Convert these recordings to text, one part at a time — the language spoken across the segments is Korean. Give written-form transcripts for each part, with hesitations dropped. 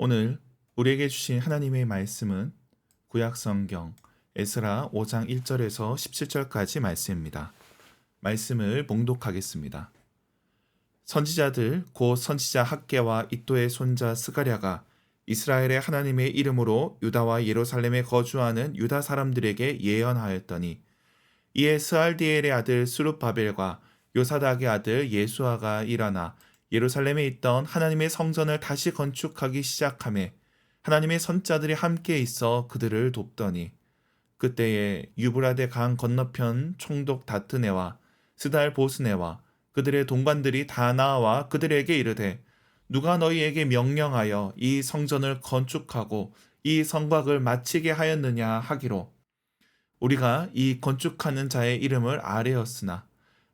오늘 우리에게 주신 하나님의 말씀은 구약성경 에스라 5장 1절에서 17절까지 말씀입니다. 말씀을 봉독하겠습니다. 선지자들 곧 선지자 학개와 이도의 손자 스가랴가 이스라엘의 하나님의 이름으로 유다와 예루살렘에 거주하는 유다 사람들에게 예언하였더니, 이에 스알디엘의 아들 스룹바벨과 요사닥의 아들 예수아가 일어나 예루살렘에 있던 하나님의 성전을 다시 건축하기 시작하매 하나님의 선자들이 함께 있어 그들을 돕더니, 그때에 유브라데 강 건너편 총독 다트네와 스달 보스네와 그들의 동관들이 다 나와 그들에게 이르되, 누가 너희에게 명령하여 이 성전을 건축하고 이 성곽을 마치게 하였느냐 하기로, 우리가 이 건축하는 자의 이름을 아뢰었으나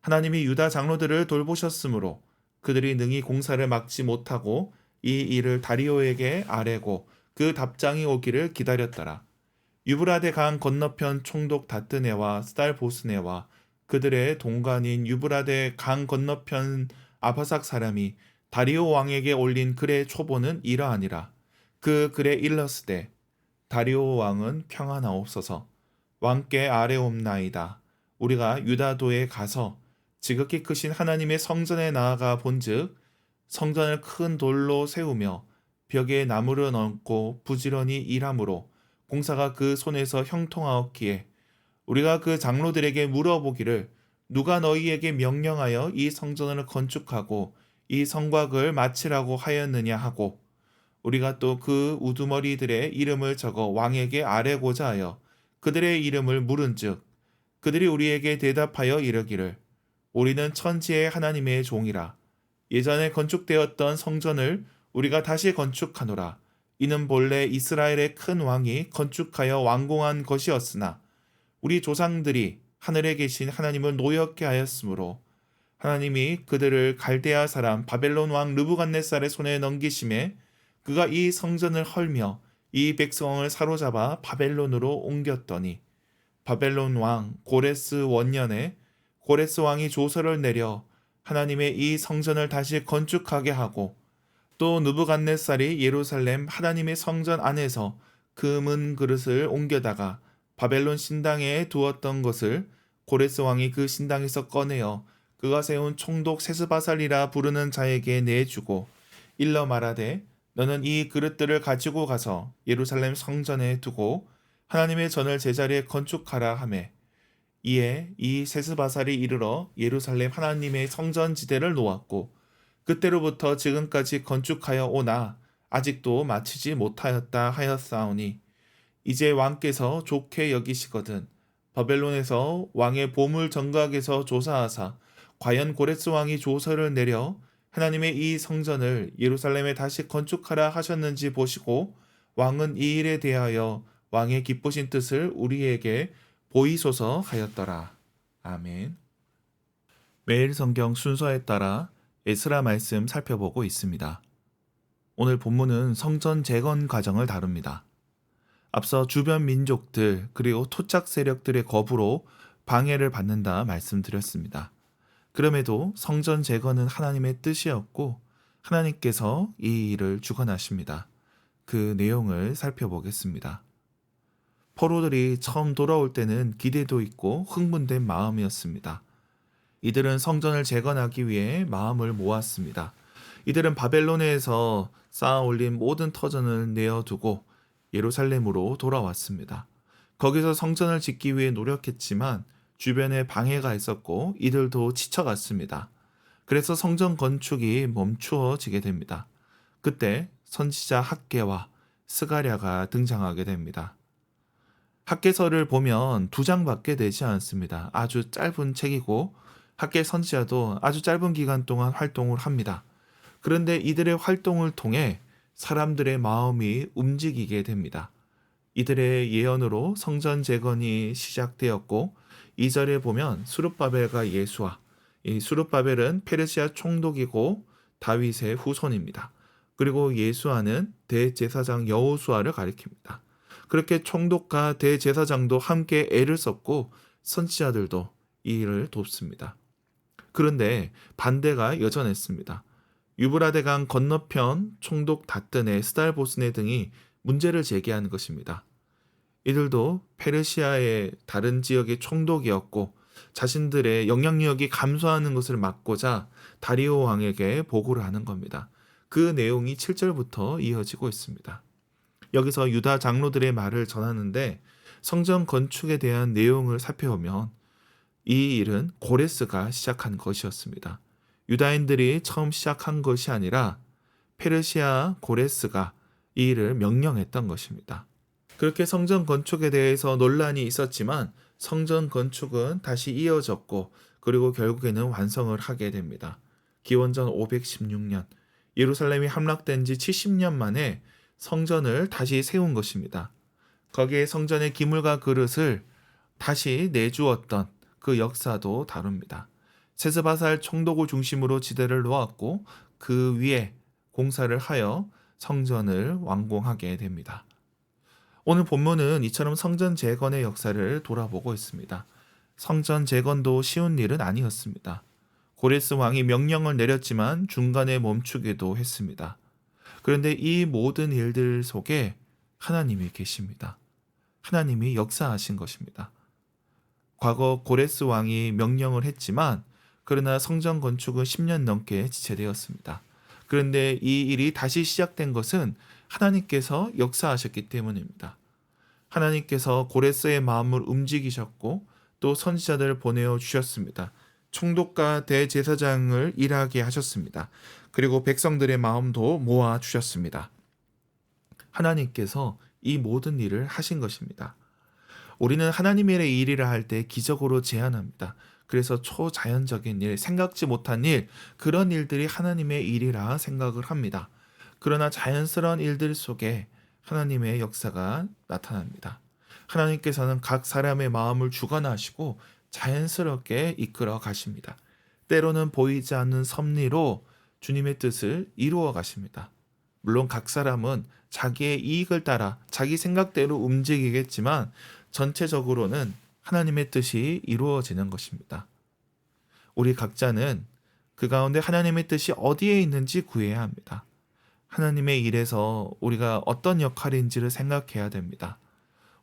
하나님이 유다 장로들을 돌보셨으므로 그들이 능히 공사를 막지 못하고 이 일을 다리오에게 아뢰고 그 답장이 오기를 기다렸더라. 유브라데 강 건너편 총독 다뜨네와 스달보스네와 그들의 동관인 유브라데 강 건너편 아바삭 사람이 다리오 왕에게 올린 글의 초보는 이러하니라. 그 글에 일렀으되, 다리오 왕은 평안하옵소서. 왕께 아뢰옵나이다. 우리가 유다도에 가서 지극히 크신 하나님의 성전에 나아가 본즉, 성전을 큰 돌로 세우며 벽에 나무를 얹고 부지런히 일함으로 공사가 그 손에서 형통하였기에, 우리가 그 장로들에게 물어보기를, 누가 너희에게 명령하여 이 성전을 건축하고 이 성곽을 마치라고 하였느냐 하고, 우리가 또 그 우두머리들의 이름을 적어 왕에게 아뢰고자 하여 그들의 이름을 물은즉, 그들이 우리에게 대답하여 이르기를, 우리는 천지의 하나님의 종이라. 예전에 건축되었던 성전을 우리가 다시 건축하노라. 이는 본래 이스라엘의 큰 왕이 건축하여 완공한 것이었으나 우리 조상들이 하늘에 계신 하나님을 노엽게 하였으므로 하나님이 그들을 갈대아 사람 바벨론 왕 르부갓네살의 손에 넘기심에, 그가 이 성전을 헐며 이 백성을 사로잡아 바벨론으로 옮겼더니, 바벨론 왕 고레스 원년에 고레스 왕이 조서를 내려 하나님의 이 성전을 다시 건축하게 하고, 또 느부갓네살이 예루살렘 하나님의 성전 안에서 금은 그릇을 옮겨다가 바벨론 신당에 두었던 것을 고레스 왕이 그 신당에서 꺼내어 그가 세운 총독 세스바살이라 부르는 자에게 내주고 일러 말하되, 너는 이 그릇들을 가지고 가서 예루살렘 성전에 두고 하나님의 전을 제자리에 건축하라 하매, 이에 이 세스바살이 이르러 예루살렘 하나님의 성전 지대를 놓았고, 그때로부터 지금까지 건축하여 오나 아직도 마치지 못하였다 하였사오니, 이제 왕께서 좋게 여기시거든 바벨론에서 왕의 보물 정각에서 조사하사 과연 고레스 왕이 조서를 내려 하나님의 이 성전을 예루살렘에 다시 건축하라 하셨는지 보시고, 왕은 이 일에 대하여 왕의 기쁘신 뜻을 우리에게 보이소서 하였더라. 아멘. 매일 성경 순서에 따라 에스라 말씀 살펴보고 있습니다. 오늘 본문은 성전 재건 과정을 다룹니다. 앞서 주변 민족들 그리고 토착 세력들의 거부로 방해를 받는다 말씀드렸습니다. 그럼에도 성전 재건은 하나님의 뜻이었고 하나님께서 이 일을 주관하십니다. 그 내용을 살펴보겠습니다. 포로들이 처음 돌아올 때는 기대도 있고 흥분된 마음이었습니다. 이들은 성전을 재건하기 위해 마음을 모았습니다. 이들은 바벨론에서 쌓아 올린 모든 터전을 내어두고 예루살렘으로 돌아왔습니다. 거기서 성전을 짓기 위해 노력했지만 주변에 방해가 있었고 이들도 지쳐갔습니다. 그래서 성전 건축이 멈추어지게 됩니다. 그때 선지자 학개와 스가랴가 등장하게 됩니다. 학개서를 보면 2장밖에 되지 않습니다. 아주 짧은 책이고 학개 선지자도 아주 짧은 기간 동안 활동을 합니다. 그런데 이들의 활동을 통해 사람들의 마음이 움직이게 됩니다. 이들의 예언으로 성전 재건이 시작되었고, 2절에 보면 수룹바벨과 예수아, 이 수룹바벨은 페르시아 총독이고 다윗의 후손입니다. 그리고 예수아는 대제사장 여호수아를 가리킵니다. 그렇게 총독과 대제사장도 함께 애를 썼고 선지자들도 이 일을 돕습니다. 그런데 반대가 여전했습니다. 유브라데강 건너편 총독 다뜨네, 스달보스네 등이 문제를 제기하는 것입니다. 이들도 페르시아의 다른 지역의 총독이었고 자신들의 영향력이 감소하는 것을 막고자 다리오 왕에게 보고를 하는 겁니다. 그 내용이 7절부터 이어지고 있습니다. 여기서 유다 장로들의 말을 전하는데 성전 건축에 대한 내용을 살펴보면 이 일은 고레스가 시작한 것이었습니다. 유다인들이 처음 시작한 것이 아니라 페르시아 고레스가 이 일을 명령했던 것입니다. 그렇게 성전 건축에 대해서 논란이 있었지만 성전 건축은 다시 이어졌고 그리고 결국에는 완성을 하게 됩니다. 기원전 516년 예루살렘이 함락된 지 70년 만에 성전을 다시 세운 것입니다. 거기에 성전의 기물과 그릇을 다시 내주었던 그 역사도 다룹니다. 세스바살 총독을 중심으로 지대를 놓았고 그 위에 공사를 하여 성전을 완공하게 됩니다. 오늘 본문은 이처럼 성전 재건의 역사를 돌아보고 있습니다. 성전 재건도 쉬운 일은 아니었습니다. 고레스 왕이 명령을 내렸지만 중간에 멈추기도 했습니다. 그런데 이 모든 일들 속에 하나님이 계십니다. 하나님이 역사하신 것입니다. 과거 고레스 왕이 명령을 했지만 그러나 성전 건축은 10년 넘게 지체되었습니다. 그런데 이 일이 다시 시작된 것은 하나님께서 역사하셨기 때문입니다. 하나님께서 고레스의 마음을 움직이셨고 또 선지자들을 보내어 주셨습니다. 총독과 대제사장을 일하게 하셨습니다. 그리고 백성들의 마음도 모아 주셨습니다. 하나님께서 이 모든 일을 하신 것입니다. 우리는 하나님의 일이라 할 때 기적으로 제한합니다. 그래서 초자연적인 일, 생각지 못한 일, 그런 일들이 하나님의 일이라 생각을 합니다. 그러나 자연스러운 일들 속에 하나님의 역사가 나타납니다. 하나님께서는 각 사람의 마음을 주관하시고 자연스럽게 이끌어 가십니다. 때로는 보이지 않는 섭리로 주님의 뜻을 이루어 가십니다. 물론 각 사람은 자기의 이익을 따라 자기 생각대로 움직이겠지만 전체적으로는 하나님의 뜻이 이루어지는 것입니다. 우리 각자는 그 가운데 하나님의 뜻이 어디에 있는지 구해야 합니다. 하나님의 일에서 우리가 어떤 역할인지를 생각해야 됩니다.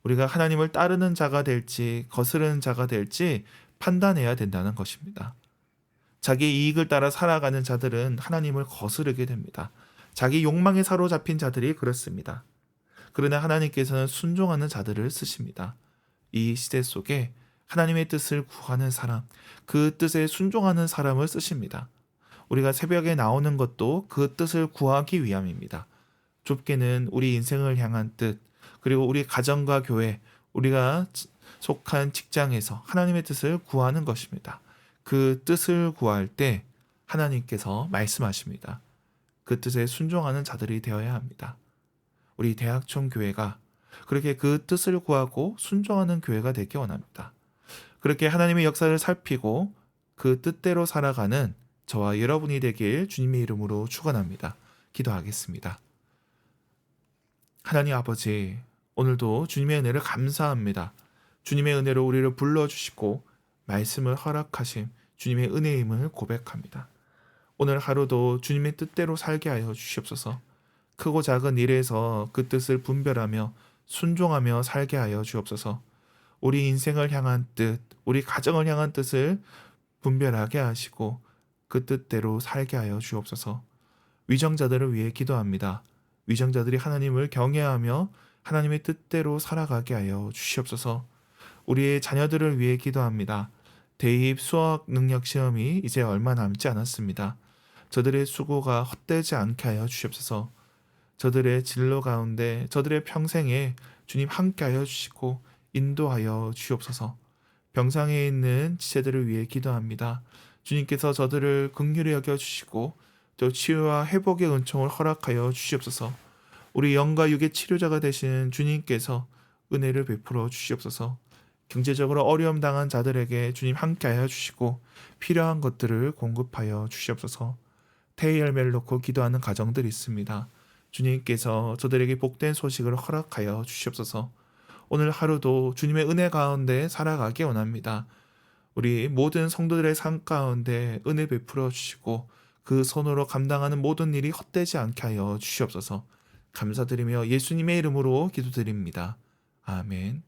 우리가 하나님을 따르는 자가 될지 거스르는 자가 될지 판단해야 된다는 것입니다. 자기 이익을 따라 살아가는 자들은 하나님을 거스르게 됩니다. 자기 욕망에 사로잡힌 자들이 그렇습니다. 그러나 하나님께서는 순종하는 자들을 쓰십니다. 이 시대 속에 하나님의 뜻을 구하는 사람, 그 뜻에 순종하는 사람을 쓰십니다. 우리가 새벽에 나오는 것도 그 뜻을 구하기 위함입니다. 좁게는 우리 인생을 향한 뜻, 그리고 우리 가정과 교회, 우리가 속한 직장에서 하나님의 뜻을 구하는 것입니다. 그 뜻을 구할 때 하나님께서 말씀하십니다. 그 뜻에 순종하는 자들이 되어야 합니다. 우리 대학촌 교회가 그렇게 그 뜻을 구하고 순종하는 교회가 되기 원합니다. 그렇게 하나님의 역사를 살피고 그 뜻대로 살아가는 저와 여러분이 되길 주님의 이름으로 축원합니다. 기도하겠습니다. 하나님 아버지, 오늘도 주님의 은혜를 감사합니다. 주님의 은혜로 우리를 불러주시고 말씀을 허락하신 주님의 은혜임을 고백합니다. 오늘 하루도 주님의 뜻대로 살게 하여 주시옵소서. 크고 작은 일에서 그 뜻을 분별하며 순종하며 살게 하여 주옵소서. 우리 인생을 향한 뜻, 우리 가정을 향한 뜻을 분별하게 하시고 그 뜻대로 살게 하여 주옵소서. 위정자들을 위해 기도합니다. 위정자들이 하나님을 경외하며 하나님의 뜻대로 살아가게 하여 주시옵소서. 우리의 자녀들을 위해 기도합니다. 대입 수학 능력 시험이 이제 얼마 남지 않았습니다. 저들의 수고가 헛되지 않게 하여 주시옵소서. 저들의 진로 가운데 저들의 평생에 주님 함께 하여 주시고 인도하여 주시옵소서. 병상에 있는 지체들을 위해 기도합니다. 주님께서 저들을 긍휼히 여겨 주시고 또 치유와 회복의 은총을 허락하여 주시옵소서. 우리 영과 육의 치료자가 되시는 주님께서 은혜를 베풀어 주시옵소서. 경제적으로 어려움 당한 자들에게 주님 함께하여 주시고 필요한 것들을 공급하여 주시옵소서. 태의 열매를 놓고 기도하는 가정들이 있습니다. 주님께서 저들에게 복된 소식을 허락하여 주시옵소서. 오늘 하루도 주님의 은혜 가운데 살아가기 원합니다. 우리 모든 성도들의 삶 가운데 은혜 베풀어 주시고 그 손으로 감당하는 모든 일이 헛되지 않게 하여 주시옵소서. 감사드리며 예수님의 이름으로 기도드립니다. 아멘.